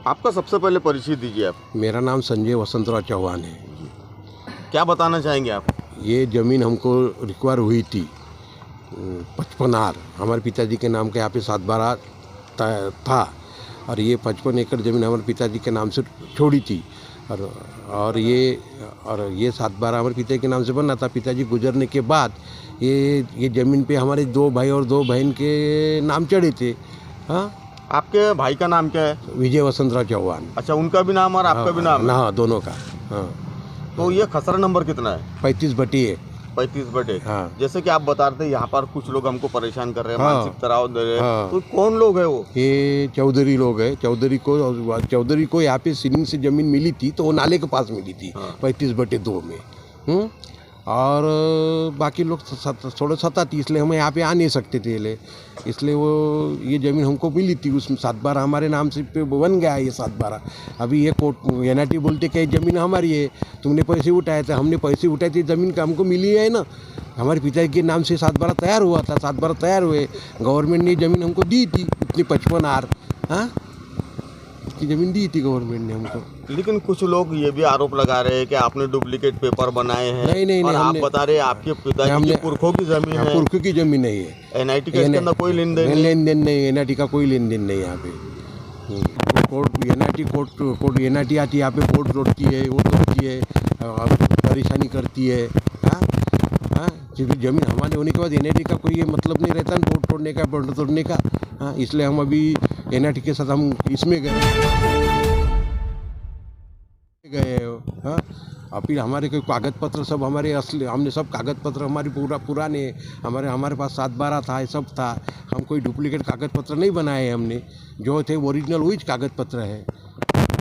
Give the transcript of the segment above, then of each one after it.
आपका सबसे पहले परिचय दीजिए आप। मेरा नाम संजय वसंतराव चौहान है। क्या बताना चाहेंगे आप? ये ज़मीन हमको रिक्वायर हुई थी 55 आर, हमारे पिताजी के नाम के यहाँ पे 7/12 था और ये 55 एकड़ ज़मीन हमारे पिताजी के नाम से छोड़ी थी और ये 7/12 हमारे पिताजी के नाम से बना था। पिताजी गुजरने के बाद ये ज़मीन पे हमारे 2 भाई और 2 बहन के नाम चढ़े थे। हाँ, आपके भाई का नाम क्या है? विजय वसंतराव चौहान। अच्छा, उनका भी नाम और आपका भी नाम है? हाँ, दोनों का। हाँ, तो ये खसरा नंबर कितना है? 35/1। 35/1। हाँ। जैसे कि आप बता रहे थे यहाँ पर कुछ लोग हमको परेशान कर रहे हैं, हाँ। मानसिक तनाव दे रहे हैं। हाँ। तो कौन लोग है वो? ये चौधरी लोग हैं। चौधरी को यहाँ पे सीलिंग से ज़मीन मिली थी तो वो नाले के पास मिली थी। हाँ। 35/2 में। और बाकी लोग थोड़े सता थी, इसलिए हम यहाँ पे आ नहीं सकते थे। इसलिए वो ये ज़मीन हमको मिली थी, उसमें 7/12 हमारे नाम से पे बन गया है। ये 7/12 अभी ये कोर्ट NIT बोलते कि ज़मीन हमारी है, तुमने पैसे उठाए थे। हमने पैसे उठाए थे, ज़मीन का हमको मिली है ना। हमारे पिताजी के नाम से 7/12 तैयार हुआ था। 7/12 तैयार हुए, गवर्नमेंट ने ज़मीन हमको दी थी इतनी 55 आर। हाँ, इतनी ज़मीन दी थी गवर्नमेंट ने हमको। लेकिन कुछ लोग ये भी आरोप लगा रहे हैं कि आपने डुप्लीकेट पेपर बनाए हैं। नहीं, और आप बता रहे हैं आपके पिताजी के पुरखों की जमीन है। पुरखों की ज़मीन नहीं है। NIT का इसके अंदर कोई लेन देन नहीं। NIT का कोई लेन देन नहीं यहाँ पे। NIT आती है यहाँ पे, बोर्ड तोड़ती है, वो तोड़ती है, परेशानी करती है। हाँ, क्योंकि ज़मीन हमारे होने के बाद NIT का कोई ये मतलब नहीं रहता बोर्ड तोड़ने का, बोर्ड तोड़ने का। हाँ, इसलिए हम अभी NIT के साथ हम इसमें गए हो। हाँ, और फिर हमारे कोई कागज पत्र सब हमारे असली, हमने सब कागज पत्र हमारी पुराने हमारे पास 7/12 था, ये सब था। हम कोई डुप्लीकेट कागज पत्र नहीं बनाए हमने, जो थे ओरिजिनल वही कागज पत्र है।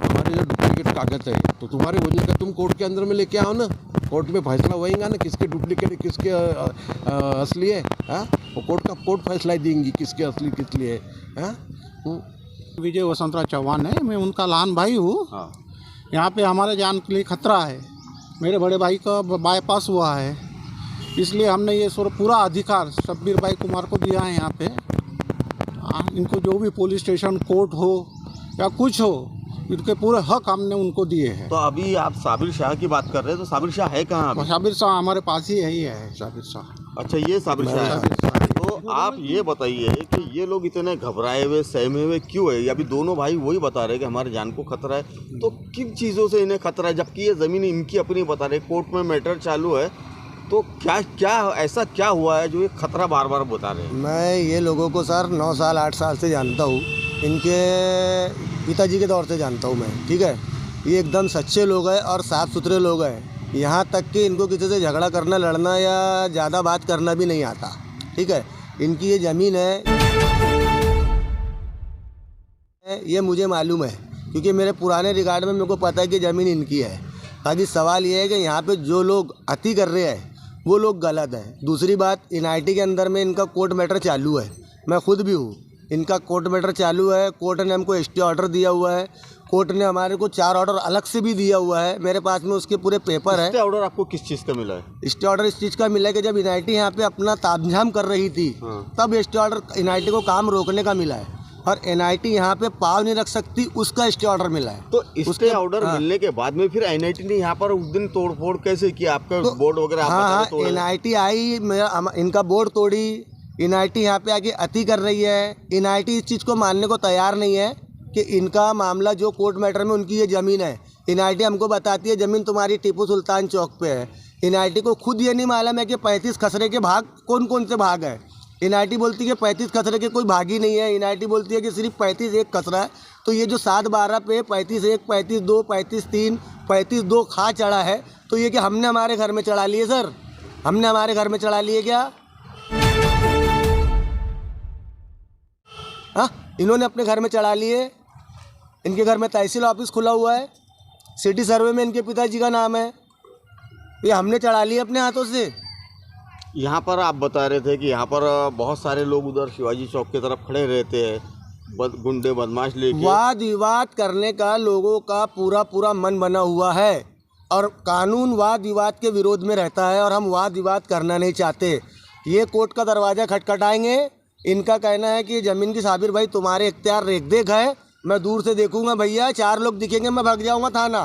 हमारे जो डुप्लीकेट कागज है तो तुम्हारे वजह का तुम कोर्ट के अंदर में लेके आओ ना, कोर्ट में फैसला होएगा ना किसके डुप्लीकेट किसके असली है। हाँ, वो कोर्ट फैसला देंगी किसके असली किस लिए है। हाँ, विजय वसंतराव चौहान है, मैं उनका लहान भाई हूँ। हाँ। यहाँ पे हमारे जान के लिए खतरा है। मेरे बड़े भाई का बाईपास हुआ है, इसलिए हमने ये पूरा अधिकार शब्बीर भाई कुमार को दिया है। यहाँ पे इनको जो भी पुलिस स्टेशन, कोर्ट हो या कुछ हो, इनके पूरे हक हमने उनको दिए हैं। तो अभी आप साबिर शाह की बात कर रहे हैं, तो साबिर शाह है कहाँ अभी? साबिर शाह हमारे पास ही है साबिर शाह। अच्छा, ये साबिर शाह है। तो आप ये बताइए कि ये लोग इतने घबराए हुए, सहमे हुए क्यों है? अभी दोनों भाई वही बता रहे हैं कि हमारे जान को खतरा है। तो किन चीज़ों से इन्हें खतरा है, जबकि ये ज़मीन इनकी अपनी बता रहे, कोर्ट में मैटर चालू है। तो क्या ऐसा क्या हुआ है जो ये खतरा बार बार बता रहे हैं? मैं ये लोगों को सर 9 साल 8 साल से जानता हूँ, इनके पिताजी के दौर से जानता हूँ मैं। ठीक है, ये एकदम सच्चे लोग हैं और साफ़ सुथरे लोग हैं। यहाँ तक कि इनको किसी से झगड़ा करना, लड़ना या ज़्यादा बात करना भी नहीं आता। ठीक है, इनकी ये ज़मीन है, ये मुझे मालूम है क्योंकि मेरे पुराने रिकॉर्ड में मेरे को पता है कि ज़मीन इनकी है। बाकी सवाल ये है कि यहाँ पे जो लोग अति कर रहे हैं वो लोग गलत हैं। दूसरी बात, NIT के अंदर में इनका कोर्ट मैटर चालू है, मैं खुद भी हूँ। इनका कोर्ट मैटर चालू है, कोर्ट ने हमको ST ऑर्डर दिया हुआ है, कोर्ट ने हमारे को 4 ऑर्डर अलग से भी दिया हुआ है। मेरे पास में उसके पूरे पेपर है। ST ऑर्डर आपको किस चीज़ का मिला है? ST ऑर्डर इस चीज़ का मिला है कि जब NIT यहाँ पे अपना तामझाम कर रही थी, तब ST ऑर्डर NIT को काम रोकने का मिला है। और NIT यहाँ पे पाव नहीं रख सकती, उसका ST ऑर्डर मिला है। तो ST ऑर्डर मिलने के बाद में फिर NIT ने यहाँ पर उस दिन तोड़फोड़ कैसे किया? आपका तो, बोर्ड वगैरह? हाँ, NIT आई, इनका बोर्ड तोड़ी, NIT यहाँ पे आके अति कर रही है। NIT इस चीज़ को मानने को तैयार नहीं है कि इनका मामला जो कोर्ट मैटर में उनकी ये ज़मीन है। NIT हमको बताती है ज़मीन तुम्हारी टीपू सुल्तान चौक पे है। NIT को खुद ये नहीं मालूम है कि 35 खसरे के भाग कौन कौन से भाग है। NIT बोलती है कि 35 खसरे के कोई भाग ही नहीं है। NIT बोलती है कि सिर्फ 35 एक खसरा है। तो ये जो 7/12 पे 35-1, 35-2, 35-3, 35-2 खा चढ़ा है, तो ये कि हमने हमारे घर में चढ़ा लिए सर, हमने हमारे घर में चढ़ा लिए क्या? हाँ, इन्होंने अपने घर में चढ़ा लिए। इनके घर में तहसील ऑफिस खुला हुआ है, सिटी सर्वे में इनके पिताजी का नाम है, ये हमने चढ़ा लिए अपने हाथों से। यहाँ पर आप बता रहे थे कि यहाँ पर बहुत सारे लोग उधर शिवाजी चौक की तरफ खड़े रहते हैं, गुंडे बदमाश लेके वाद विवाद करने का लोगों का पूरा मन बना हुआ है और कानून वाद विवाद के विरोध में रहता है और हम वाद विवाद करना नहीं चाहते। ये कोर्ट का दरवाज़ा खटखटाएंगे। इनका कहना है कि ज़मीन की साबिर भाई तुम्हारे इख्तियार रेख देख है, मैं दूर से देखूंगा भैया, 4 लोग दिखेंगे मैं भाग जाऊंगा थाना।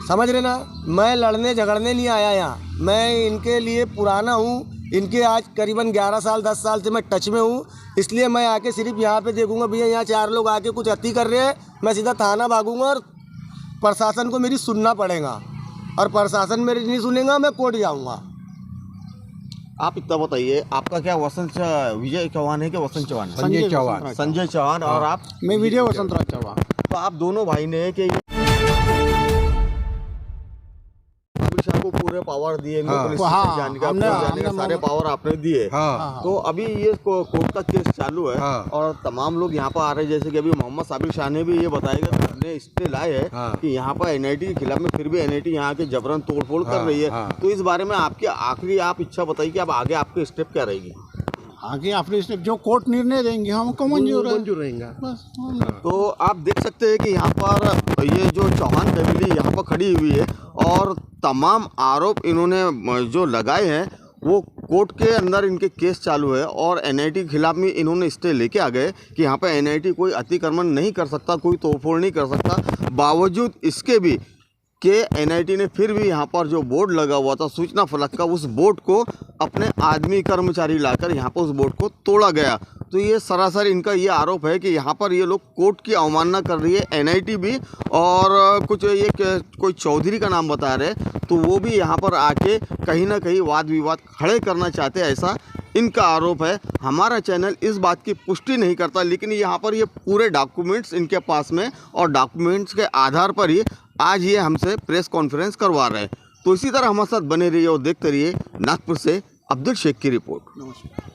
समझ रहे ना, मैं लड़ने झगड़ने नहीं आया यहाँ, मैं इनके लिए पुराना हूँ, इनके आज करीबन 11 साल 10 साल से मैं टच में हूँ, इसलिए मैं आके सिर्फ यहाँ पे देखूंगा भैया यहाँ 4 लोग आके कुछ अति कर रहे हैं, मैं सीधा थाना भागूंगा और प्रशासन को मेरी सुनना पड़ेगा, और प्रशासन मेरी नहीं सुनेगा मैं कोर्ट जाऊँगा। आप इतना बताइए, आपका क्या विजय चौहान है कि वसंत चौहान है? संजय चौहान। संजय चौहान। और आप? मैं विजय वसंतराज चौहान। तो आप दोनों भाई ने कि अमित शाह को पूरे पावर दिए, इनको पुलिस स्टेशन जाने का, कोर्ट जाने का सारे पावर आपने दिए। तो अभी ये कोर्ट का केस चालू है और तमाम लोग यहाँ पर आ रहे हैं, जैसे कि अभी मोहम्मद साबिर शाह ने भी ये बताया कि हमने स्टे लाए है कि यहाँ पर एनआईटी के खिलाफ में, फिर भी एनआईटी यहाँ के जबरन तोड़फोड़ कर रही है। तो इस बारे में आपकी आखिरी आप इच्छा बताइए कि अब आगे आपके स्टेप क्या रहेगी? आगे अपने स्टेप जो कोर्ट निर्णय देंगे हमको मंजूर रहेगा बस। तो आप देख सकते हैं कि यहाँ पर ये जो चौहान फैमिली यहाँ पर खड़ी हुई है और तमाम आरोप इन्होंने जो लगाए हैं वो कोर्ट के अंदर इनके केस चालू है और एनआईटी के खिलाफ में इन्होंने स्टे लेके आ गए कि यहाँ पर एनआईटी कोई अतिक्रमण नहीं कर सकता, कोई तोड़फोड़ नहीं कर सकता। बावजूद इसके भी कि एनआईटी ने फिर भी यहाँ पर जो बोर्ड लगा हुआ था सूचना फलक का, उस बोर्ड को अपने आदमी कर्मचारी लाकर यहाँ पर उस बोर्ड को तोड़ा गया। तो ये सरासर इनका ये आरोप है कि यहाँ पर ये लोग कोर्ट की अवमानना कर रही है, एनआईटी भी, और कुछ ये कोई चौधरी का नाम बता रहे, तो वो भी यहाँ पर आके कहीं ना कहीं वाद विवाद खड़े करना चाहते हैं, ऐसा इनका आरोप है। हमारा चैनल इस बात की पुष्टि नहीं करता, लेकिन यहाँ पर ये पूरे डॉक्यूमेंट्स इनके पास में, और डॉक्यूमेंट्स के आधार पर ही आज ये हमसे प्रेस कॉन्फ्रेंस करवा रहे हैं। तो इसी तरह हमारे साथ बने रहिए और देखते रहिए। नागपुर से अब्दुल शेख की रिपोर्ट। नमस्कार।